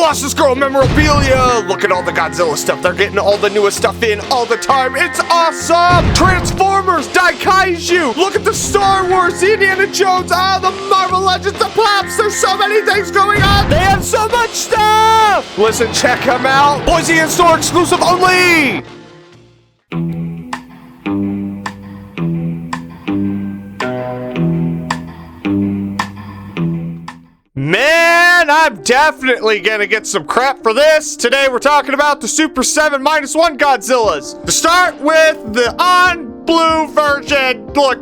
Glasses Girl memorabilia. Look at all the Godzilla stuff. They're getting all the newest stuff in all the time. It's awesome. Transformers, Daikaiju. Look at the Star Wars, Indiana Jones, the Marvel Legends, the Pops. There's so many things going on. They have so much stuff. Listen, check them out. Boise in-store exclusive only. Man, I'm definitely gonna get some crap for this. Today we're talking about the Super 7 -1 Godzillas. To start with the on-blue version, look,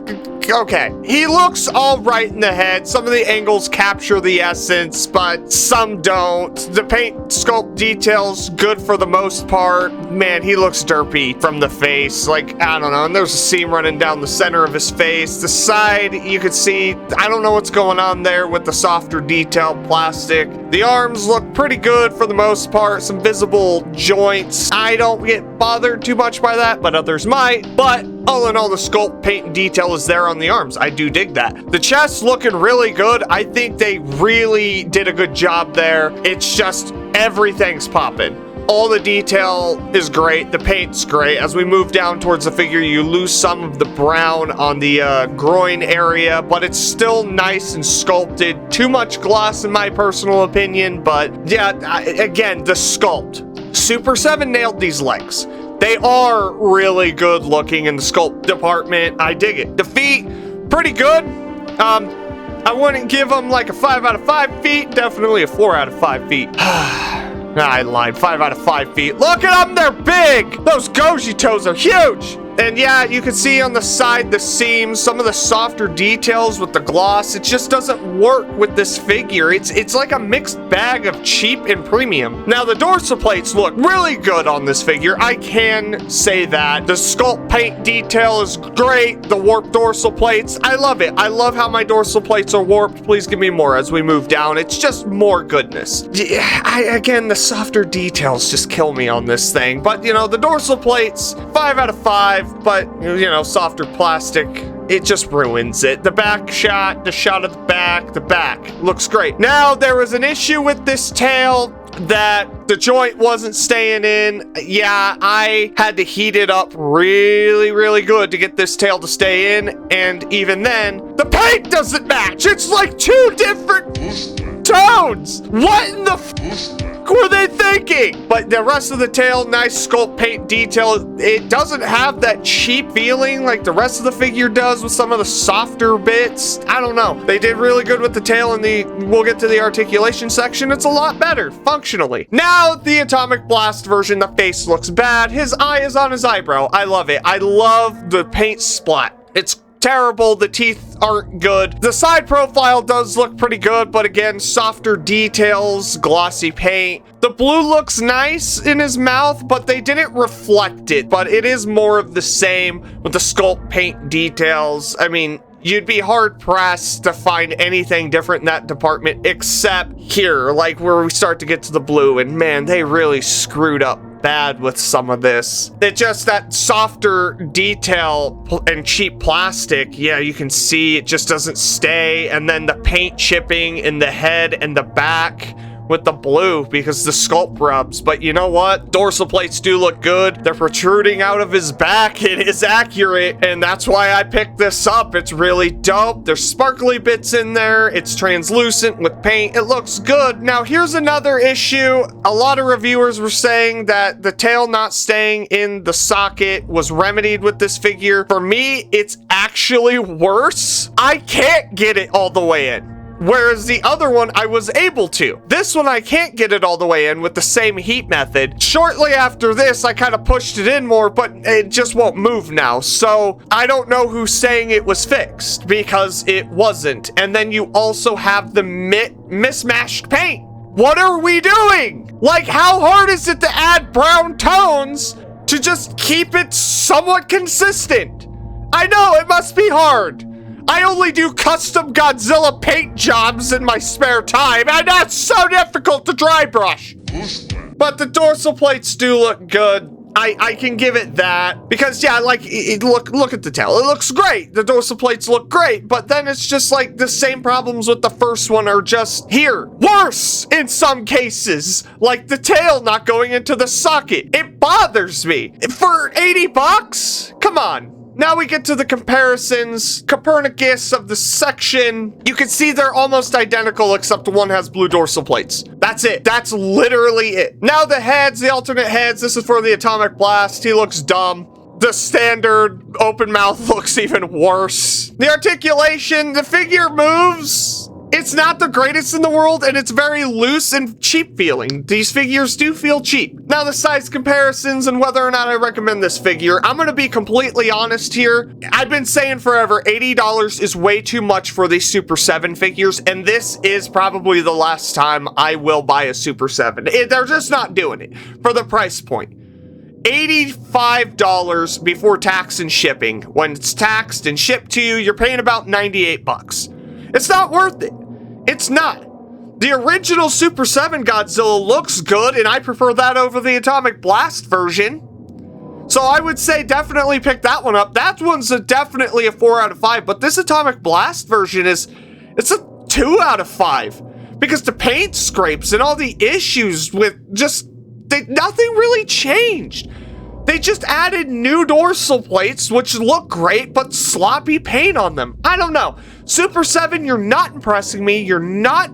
okay, he looks all right in the head. Some of the angles capture the essence, but some don't. The paint sculpt details good for the most part. Man, he looks derpy from the face. Like, I don't know, and there's a seam running down the center of his face. The side, you could see, I don't know what's going on there with the softer detailed plastic. The arms look pretty good for the most part. Some visible joints. I don't get bothered too much by that, but others might. But all in all, the sculpt, paint, and detail is there on the arms. I do dig that. The chest looking really good. I think they really did a good job there. It's just everything's popping. All the detail is great. The paint's great. As we move down towards the figure, you lose some of the brown on the groin area, but it's still nice and sculpted. Too much gloss in my personal opinion, but yeah, again, the sculpt. Super 7 nailed these legs. They are really good looking in the sculpt department. I dig it. The feet, pretty good. I wouldn't give them like a 5 out of 5 feet. Definitely a 4 out of 5 feet. I lied. 5 out of 5 feet. Look at them. They're big. Those goji toes are huge. And yeah, you can see on the side the seams, some of the softer details with the gloss. It just doesn't work with this figure. It's like a mixed bag of cheap and premium. Now, the dorsal plates look really good on this figure. I can say that. The sculpt paint detail is great. The warped dorsal plates, I love it. I love how my dorsal plates are warped. Please give me more as we move down. It's just more goodness. Yeah, again, the softer details just kill me on this thing. But, you know, the dorsal plates, 5 out of 5. But, you know, softer plastic, it just ruins it. The back shot, the shot of the back looks great. Now, there was an issue with this tail that the joint wasn't staying in. Yeah, I had to heat it up really, really good to get this tail to stay in. And even then, the paint doesn't match. It's like two different tones. What in the were they thinking? But the rest of the tail, nice sculpt paint detail. It doesn't have that cheap feeling like the rest of the figure does with some of the softer bits. I don't know. They did really good with the tail, and we'll get to the articulation section. It's a lot better functionally. Now, the Atomic Blast version, the face looks bad. His eye is on his eyebrow. I love it. I love the paint splat. It's terrible. The teeth aren't good. The side profile does look pretty good, but again, softer details, glossy paint. The blue looks nice in his mouth, but they didn't reflect it. But it is more of the same with the sculpt paint details. I mean, you'd be hard-pressed to find anything different in that department except here, like where we start to get to the blue, and man, they really screwed up bad with some of this. It's just that softer detail and cheap plastic, yeah, you can see it just doesn't stay, and then the paint chipping in the head and the back with the blue because the sculpt rubs. But you know what? Dorsal plates do look good. They're protruding out of his back. It is accurate, and that's why I picked this up. It's really dope. There's sparkly bits in there. It's translucent with paint. It looks good. Now, here's another issue. A lot of reviewers were saying that the tail not staying in the socket was remedied with this figure. For me, it's actually worse. I can't get it all the way in. Whereas the other one, I was able to. This one, I can't get it all the way in with the same heat method. Shortly after this, I kind of pushed it in more, but it just won't move now. So I don't know who's saying it was fixed because it wasn't. And then you also have the mismatched paint. What are we doing? Like, how hard is it to add brown tones to just keep it somewhat consistent? I know it must be hard. I only do custom Godzilla paint jobs in my spare time, and that's so difficult to dry brush. But the dorsal plates do look good. I can give it that because yeah, like look at the tail. It looks great. The dorsal plates look great, but then it's just like the same problems with the first one are just here. Worse in some cases, like the tail not going into the socket. It bothers me. For 80 bucks? Come on. Now we get to the comparisons. Copernicus of the section. You can see they're almost identical except one has blue dorsal plates. That's it. That's literally it. Now the heads, the alternate heads. This is for the atomic blast. He looks dumb. The standard open mouth looks even worse. The articulation, the figure moves. It's not the greatest in the world, and it's very loose and cheap feeling. These figures do feel cheap. Now the size comparisons and whether or not I recommend this figure, I'm gonna be completely honest here. I've been saying forever, $80 is way too much for these Super 7 figures, and this is probably the last time I will buy a Super 7. They're just not doing it for the price point. $85 before tax and shipping. When it's taxed and shipped to you, you're paying about 98 bucks. It's not worth it. It's not. The original Super 7 Godzilla looks good, and I prefer that over the Atomic Blast version. So I would say definitely pick that one up. That one's definitely a 4 out of 5, but this Atomic Blast version it's a 2 out of 5. Because the paint scrapes and all the issues with nothing really changed. They just added new dorsal plates, which look great, but sloppy paint on them. I don't know. Super 7, you're not impressing me. You're not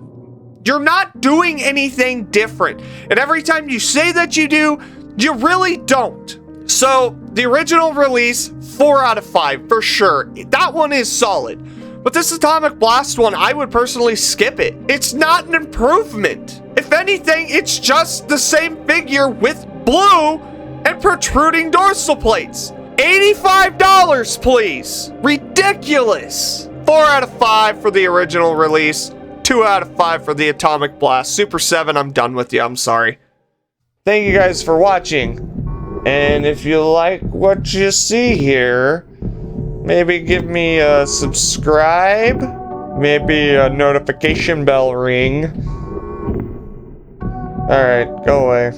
doing anything different. And every time you say that you do, you really don't. So, the original release, 4 out of 5, for sure. That one is solid. But this Atomic Blast one, I would personally skip it. It's not an improvement. If anything, it's just the same figure with blue and protruding dorsal plates. $85, please. Ridiculous. 4 out of 5 for the original release. 2 out of 5 for the Atomic Blast. Super 7, I'm done with you. I'm sorry. Thank you guys for watching. And if you like what you see here, maybe give me a subscribe. Maybe a notification bell ring. Alright, go away.